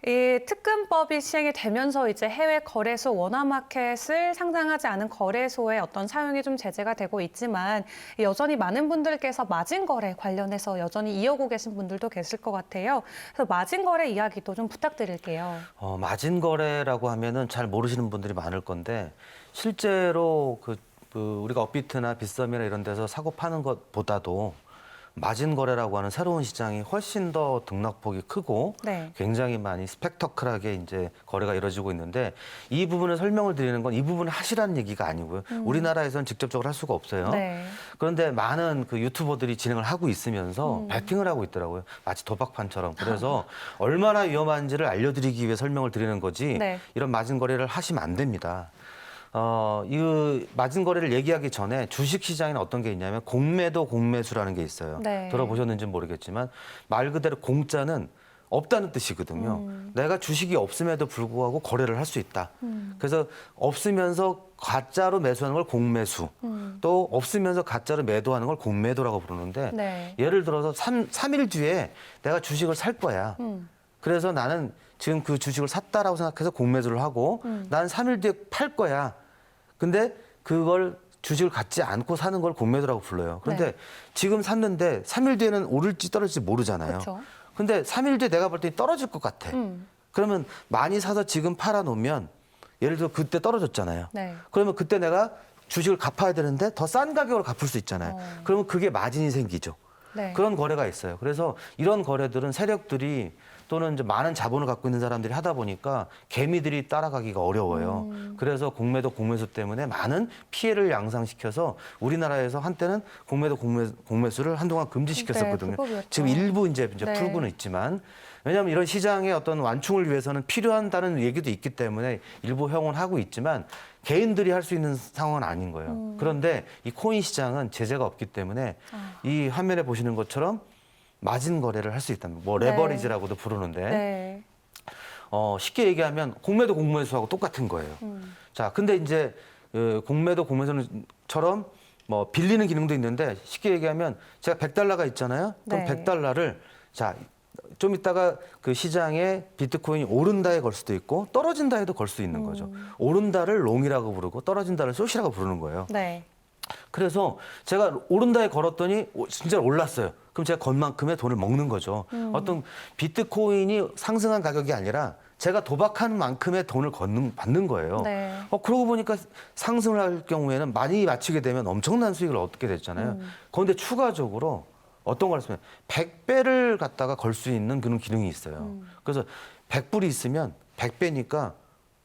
이 특근법이 시행이 되면서 이제 해외 거래소 원화마켓을 상장하지 않은 거래소의 어떤 사용이 좀 제재가 되고 있지만 여전히 많은 분들께서 마진 거래 관련해서 여전히 이어오고 계신 분들도 계실 것 같아요. 그래서 마진 거래 이야기도 좀 부탁드릴게요. 마진 거래라고 하면은 잘 모르시는 분들이 많을 건데 실제로 우리가 업비트나 빗썸이나 이런 데서 사고 파는 것보다도 마진 거래라고 하는 새로운 시장이 훨씬 더 등락폭이 크고 네. 굉장히 많이 스펙터클하게 이제 거래가 이루어지고 있는데 이 부분을 설명을 드리는 건 이 부분을 하시라는 얘기가 아니고요. 우리나라에서는 직접적으로 할 수가 없어요. 네. 그런데 많은 그 유튜버들이 진행을 하고 있으면서 배팅을 하고 있더라고요. 마치 도박판처럼. 그래서 얼마나 위험한지를 알려드리기 위해 설명을 드리는 거지 네. 이런 마진 거래를 하시면 안 됩니다. 이 마진 거래를 얘기하기 전에 주식 시장에는 어떤 게 있냐면 공매도 공매수라는 게 있어요. 네. 들어보셨는지는 모르겠지만 말 그대로 공짜는 없다는 뜻이거든요. 내가 주식이 없음에도 불구하고 거래를 할 수 있다. 그래서 없으면서 가짜로 매수하는 걸 공매수, 또 없으면서 가짜로 매도하는 걸 공매도라고 부르는데 네. 예를 들어서 3일 뒤에 내가 주식을 살 거야. 그래서 나는 지금 그 주식을 샀다라고 생각해서 공매도를 하고 난 3일 뒤에 팔 거야. 근데 그걸 주식을 갖지 않고 사는 걸 공매도라고 불러요. 그런데 네. 지금 샀는데 3일 뒤에는 오를지 떨어질지 모르잖아요. 그렇죠. 근데 3일 뒤에 내가 볼 때 떨어질 것 같아. 그러면 많이 사서 지금 팔아놓으면 예를 들어 그때 떨어졌잖아요. 네. 그러면 그때 내가 주식을 갚아야 되는데 더 싼 가격으로 갚을 수 있잖아요. 그러면 그게 마진이 생기죠. 네. 그런 거래가 있어요. 그래서 이런 거래들은 세력들이 또는 이제 많은 자본을 갖고 있는 사람들이 하다 보니까 개미들이 따라가기가 어려워요. 그래서 공매도 공매수 때문에 많은 피해를 양상시켜서 우리나라에서 한때는 공매도 공매수를 한동안 금지시켰었거든요. 네, 불법이었죠. 지금 일부 이제 네. 풀고는 있지만 왜냐하면 이런 시장의 어떤 완충을 위해서는 필요한다는 얘기도 있기 때문에 일부 허용을 하고 있지만 개인들이 할 수 있는 상황은 아닌 거예요. 그런데 이 코인 시장은 제재가 없기 때문에 이 화면에 보시는 것처럼 마진 거래를 할 수 있다는 뭐 네. 레버리지라고도 부르는데 네. 쉽게 얘기하면 공매도 공매수하고 똑같은 거예요. 자, 근데 이제 공매도 공매수처럼 뭐 빌리는 기능도 있는데 쉽게 얘기하면 제가 100달러가 있잖아요. 그럼 네. 100달러를 자, 좀 이따가 그 시장에 비트코인이 오른다에 걸 수도 있고 떨어진다에도 걸 수 있는 거죠. 오른다를 롱이라고 부르고 떨어진다를 숏이라고 부르는 거예요. 네. 그래서 제가 오른다에 걸었더니 진짜 올랐어요. 그럼 제가 건 만큼의 돈을 먹는 거죠. 어떤 비트코인이 상승한 가격이 아니라 제가 도박한 만큼의 돈을 받는 거예요. 네. 그러고 보니까 상승을 할 경우에는 많이 맞추게 되면 엄청난 수익을 얻게 됐잖아요. 그런데 추가적으로 어떤 걸 했으면 100배를 갖다가 걸 수 있는 그런 기능이 있어요. 그래서 100불이 있으면 100배니까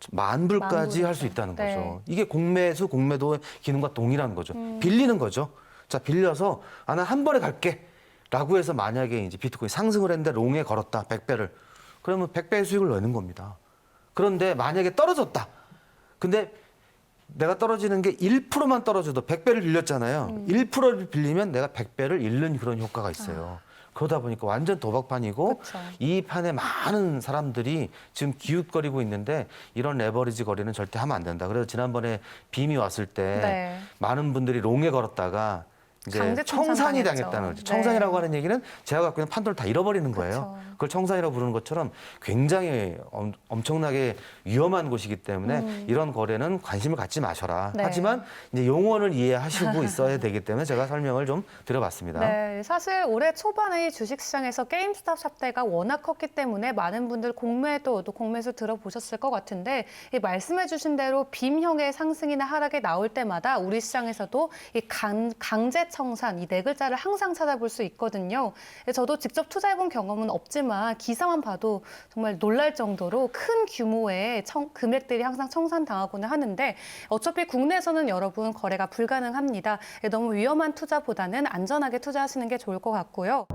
10,000불까지 할 수 있다는 거죠. 네. 이게 공매수, 공매도의 기능과 동일한 거죠. 빌리는 거죠. 자, 빌려서 나 한 번에 갈게. 라고 해서 만약에 이제 비트코인 상승을 했는데 롱에 걸었다. 100배를. 그러면 100배의 수익을 내는 겁니다. 그런데 만약에 떨어졌다. 근데 내가 떨어지는 게 1%만 떨어져도 100배를 빌렸잖아요. 1%를 빌리면 내가 100배를 잃는 그런 효과가 있어요. 그러다 보니까 완전 도박판이고 그쵸. 이 판에 많은 사람들이 지금 기웃거리고 있는데 이런 레버리지 거래는 절대 하면 안 된다. 그래서 지난번에 빔이 왔을 때 네. 많은 분들이 롱에 걸었다가 이제 강제 청산이 청산당했죠. 당했다는 거죠. 네. 청산이라고 하는 얘기는 제가 갖고 있는 판도를 다 잃어버리는 거예요. 그쵸. 그걸 청산이라고 부르는 것처럼 굉장히 엄청나게 위험한 곳이기 때문에 이런 거래는 관심을 갖지 마셔라. 네. 하지만 이제 용어를 이해하시고 있어야 되기 때문에 제가 설명을 좀 드려봤습니다. 네, 사실 올해 초반에 주식시장에서 게임스탑 샷대가 워낙 컸기 때문에 많은 분들 공매도 또 공매수 들어보셨을 것 같은데 이 말씀해주신 대로 빔형의 상승이나 하락이 나올 때마다 우리 시장에서도 이 강제 청산 이 네 글자를 항상 찾아볼 수 있거든요. 저도 직접 투자해본 경험은 없지만 기사만 봐도 정말 놀랄 정도로 큰 규모의 금액들이 항상 청산당하고는 하는데 어차피 국내에서는 여러분 거래가 불가능합니다. 너무 위험한 투자보다는 안전하게 투자하시는 게 좋을 것 같고요.